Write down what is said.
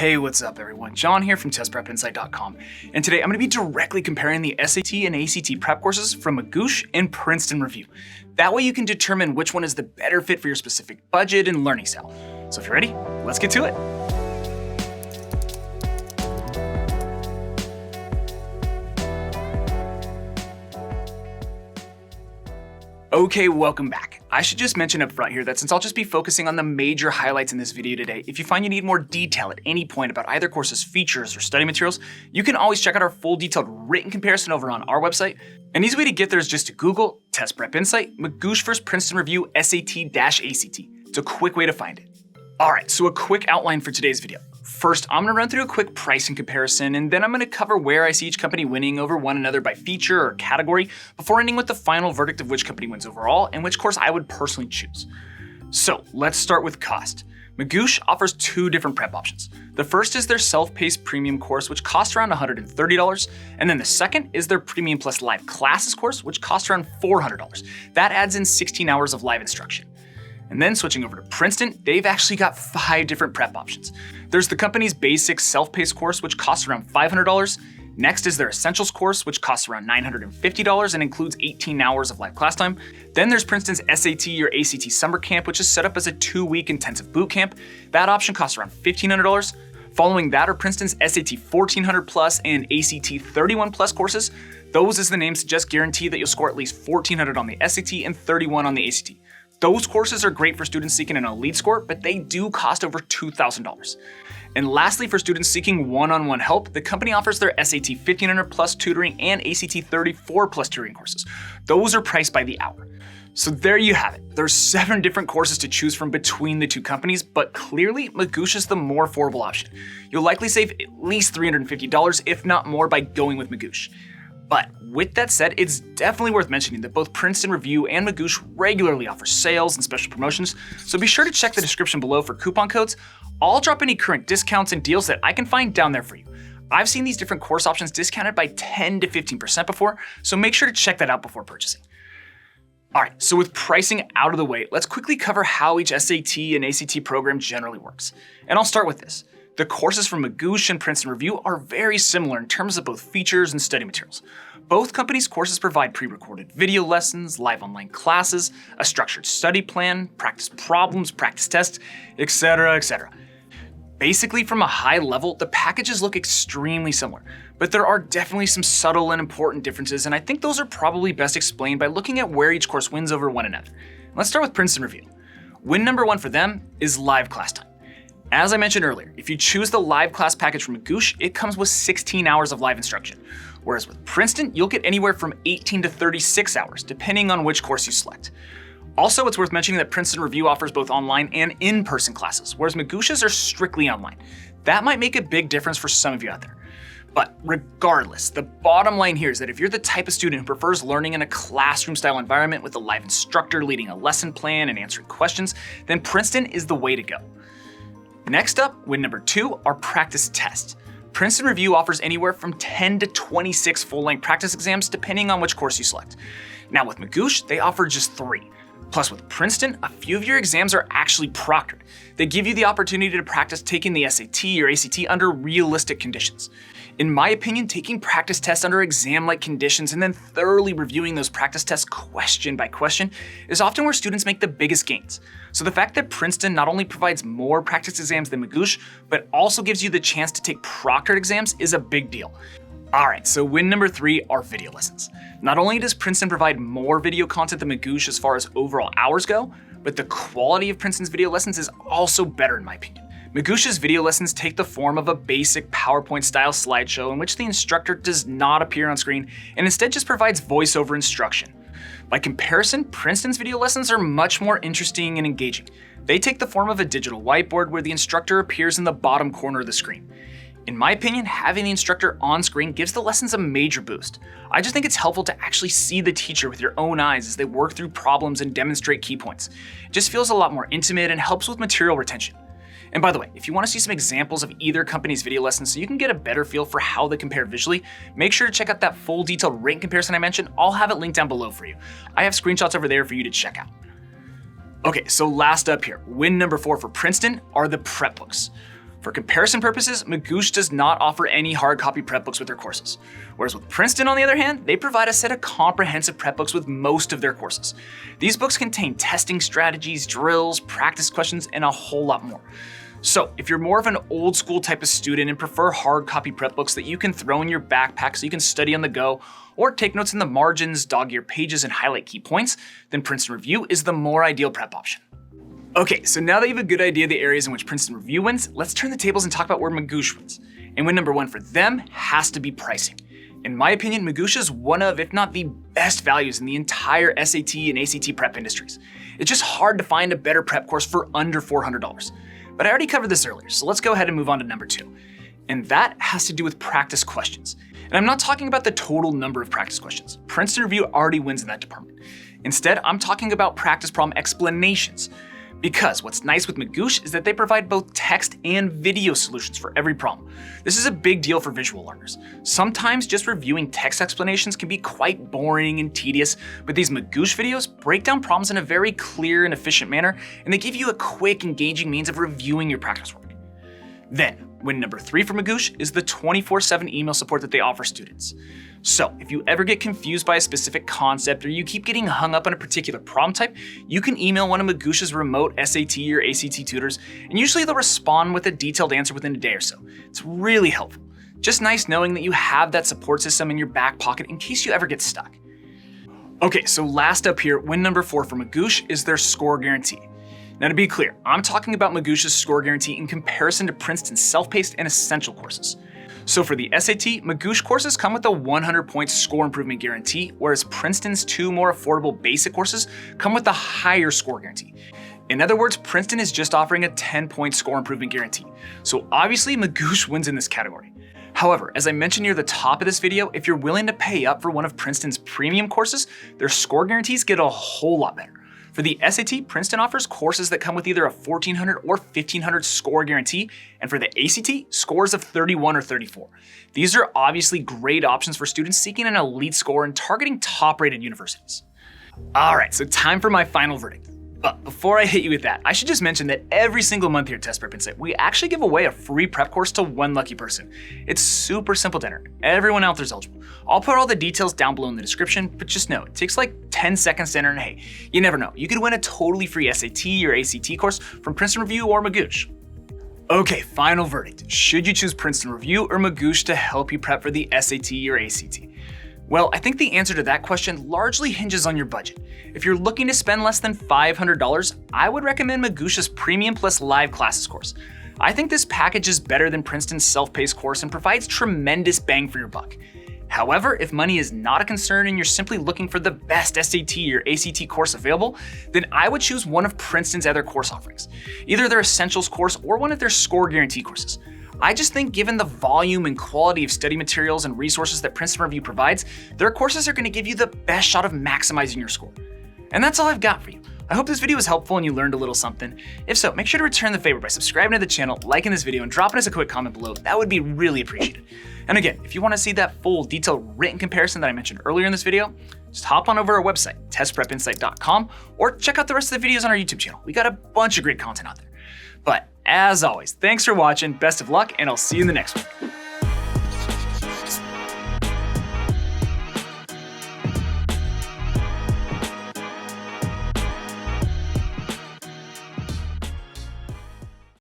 Hey, what's up everyone? John here from testprepinsight.com, and today I'm going to be directly comparing the SAT and ACT prep courses from Magoosh and Princeton Review. That way you can determine which one is the better fit for your specific budget and learning style. So if you're ready, let's get to it. Okay, welcome back. I should just mention up front here that since I'll just be focusing on the major highlights in this video today, if you find you need more detail at any point about either course's features or study materials, you can always check out our full detailed written comparison over on our website. An easy way to get there is just to Google Test Prep Insight, Magoosh vs. Princeton Review SAT-ACT. It's a quick way to find it. Alright, so a quick outline for today's video. First, I'm going to run through a quick pricing comparison, and then I'm going to cover where I see each company winning over one another by feature or category, before ending with the final verdict of which company wins overall and which course I would personally choose. So let's start with cost. Magoosh offers two different prep options. The first is their self-paced premium course, which costs around $130, and then the second is their premium plus live classes course, which costs around $400. That adds in 16 hours of live instruction. And then switching over to Princeton, they've actually got 5 different prep options. There's the company's basic self-paced course, which costs around $500. Next is their essentials course, which costs around $950 and includes 18 hours of live class time. Then there's Princeton's SAT or ACT summer camp, which is set up as a 2-week intensive boot camp. That option costs around $1,500. Following that are Princeton's SAT 1400 plus and ACT 31 plus courses. Those, as the name suggests, guarantee that you'll score at least 1400 on the SAT and 31 on the ACT. Those courses are great for students seeking an elite score, but they do cost over $2,000. And lastly, for students seeking one-on-one help, the company offers their SAT 1500 plus tutoring and ACT 34 plus tutoring courses. Those are priced by the hour. So there you have it. There's 7 different courses to choose from between the two companies, but clearly Magoosh is the more affordable option. You'll likely save at least $350, if not more, by going with Magoosh. But with that said, it's definitely worth mentioning that both Princeton Review and Magoosh regularly offer sales and special promotions, so be sure to check the description below for coupon codes. I'll drop any current discounts and deals that I can find down there for you. I've seen these different course options discounted by 10 to 15% before, so make sure to check that out before purchasing. Alright, so with pricing out of the way, let's quickly cover how each SAT and ACT program generally works. And I'll start with this. The courses from Magoosh and Princeton Review are very similar in terms of both features and study materials. Both companies' courses provide pre-recorded video lessons, live online classes, a structured study plan, practice problems, practice tests, etc., etc. Basically, from a high level, the packages look extremely similar, but there are definitely some subtle and important differences, and I think those are probably best explained by looking at where each course wins over one another. Let's start with Princeton Review. Win number 1 for them is live class time. As I mentioned earlier, if you choose the live class package from Magoosh, it comes with 16 hours of live instruction. Whereas with Princeton, you'll get anywhere from 18 to 36 hours, depending on which course you select. Also, it's worth mentioning that Princeton Review offers both online and in-person classes, whereas Magoosh's are strictly online. That might make a big difference for some of you out there. But regardless, the bottom line here is that if you're the type of student who prefers learning in a classroom-style environment with a live instructor leading a lesson plan and answering questions, then Princeton is the way to go. Next up, win number 2 are practice tests. Princeton Review offers anywhere from 10 to 26 full-length practice exams depending on which course you select. Now with Magoosh, they offer just 3. Plus with Princeton, a few of your exams are actually proctored. They give you the opportunity to practice taking the SAT or ACT under realistic conditions. In my opinion, taking practice tests under exam-like conditions and then thoroughly reviewing those practice tests question by question is often where students make the biggest gains. So the fact that Princeton not only provides more practice exams than Magoosh, but also gives you the chance to take proctored exams is a big deal. Alright, so win number 3 are video lessons. Not only does Princeton provide more video content than Magoosh as far as overall hours go, but the quality of Princeton's video lessons is also better in my opinion. Magoosh's video lessons take the form of a basic PowerPoint-style slideshow in which the instructor does not appear on screen and instead just provides voiceover instruction. By comparison, Princeton's video lessons are much more interesting and engaging. They take the form of a digital whiteboard where the instructor appears in the bottom corner of the screen. In my opinion, having the instructor on screen gives the lessons a major boost. I just think it's helpful to actually see the teacher with your own eyes as they work through problems and demonstrate key points. It just feels a lot more intimate and helps with material retention. And by the way, if you want to see some examples of either company's video lessons so you can get a better feel for how they compare visually, make sure to check out that full detailed written comparison I mentioned. I'll have it linked down below for you. I have screenshots over there for you to check out. Okay, so last up here, win number 4 for Princeton are the prep books. For comparison purposes, Magoosh does not offer any hard copy prep books with their courses. Whereas with Princeton, on the other hand, they provide a set of comprehensive prep books with most of their courses. These books contain testing strategies, drills, practice questions, and a whole lot more. So if you're more of an old school type of student and prefer hard copy prep books that you can throw in your backpack so you can study on the go, or take notes in the margins, dog ear pages, and highlight key points, then Princeton Review is the more ideal prep option. Okay, so now that you have a good idea of the areas in which Princeton Review wins, let's turn the tables and talk about where Magoosh wins. And win number one for them has to be pricing. In my opinion, Magoosh is one of, if not the best values in the entire SAT and ACT prep industries. It's just hard to find a better prep course for under $400. But I already covered this earlier, so let's go ahead and move on to number two. And that has to do with practice questions. And I'm not talking about the total number of practice questions. Princeton Review already wins in that department. Instead, I'm talking about practice problem explanations. Because what's nice with Magoosh is that they provide both text and video solutions for every problem. This is a big deal for visual learners. Sometimes just reviewing text explanations can be quite boring and tedious, but these Magoosh videos break down problems in a very clear and efficient manner, and they give you a quick, engaging means of reviewing your practice work. Then, win number three for Magoosh is the 24/7 email support that they offer students. So if you ever get confused by a specific concept or you keep getting hung up on a particular problem type, you can email one of Magoosh's remote SAT or ACT tutors, and usually they'll respond with a detailed answer within a day or so. It's really helpful. Just nice knowing that you have that support system in your back pocket in case you ever get stuck. Okay, so last up here, win number four for Magoosh is their score guarantee. Now to be clear, I'm talking about Magoosh's score guarantee in comparison to Princeton's self-paced and essential courses. So for the SAT, Magoosh courses come with a 100-point score improvement guarantee, whereas Princeton's two more affordable basic courses come with a higher score guarantee. In other words, Princeton is just offering a 10-point score improvement guarantee. So obviously Magoosh wins in this category. However, as I mentioned near the top of this video, if you're willing to pay up for one of Princeton's premium courses, their score guarantees get a whole lot better. For the SAT, Princeton offers courses that come with either a 1400 or 1500 score guarantee, and for the ACT, scores of 31 or 34. These are obviously great options for students seeking an elite score and targeting top-rated universities. Alright, so time for my final verdict. But before I hit you with that, I should just mention that every single month here at Test Prep Insight, we actually give away a free prep course to one lucky person. It's super simple to enter. Everyone out there is eligible. I'll put all the details down below in the description, but just know, it takes like 10 seconds to enter, and hey, you never know. You could win a totally free SAT or ACT course from Princeton Review or Magoosh. Okay, final verdict. Should you choose Princeton Review or Magoosh to help you prep for the SAT or ACT? Well, I think the answer to that question largely hinges on your budget. If you're looking to spend less than $500, I would recommend Magoosh's Premium Plus Live Classes course. I think this package is better than Princeton's self-paced course and provides tremendous bang for your buck. However, if money is not a concern and you're simply looking for the best SAT or ACT course available, then I would choose one of Princeton's other course offerings, either their Essentials course or one of their Score Guarantee courses. I just think given the volume and quality of study materials and resources that Princeton Review provides, their courses are going to give you the best shot of maximizing your score. And that's all I've got for you. I hope this video was helpful and you learned a little something. If so, make sure to return the favor by subscribing to the channel, liking this video, and dropping us a quick comment below. That would be really appreciated. And again, if you want to see that full detailed written comparison that I mentioned earlier in this video, just hop on over to our website, testprepinsight.com, or check out the rest of the videos on our YouTube channel. We got a bunch of great content out there. But as always, thanks for watching, best of luck, and I'll see you in the next one.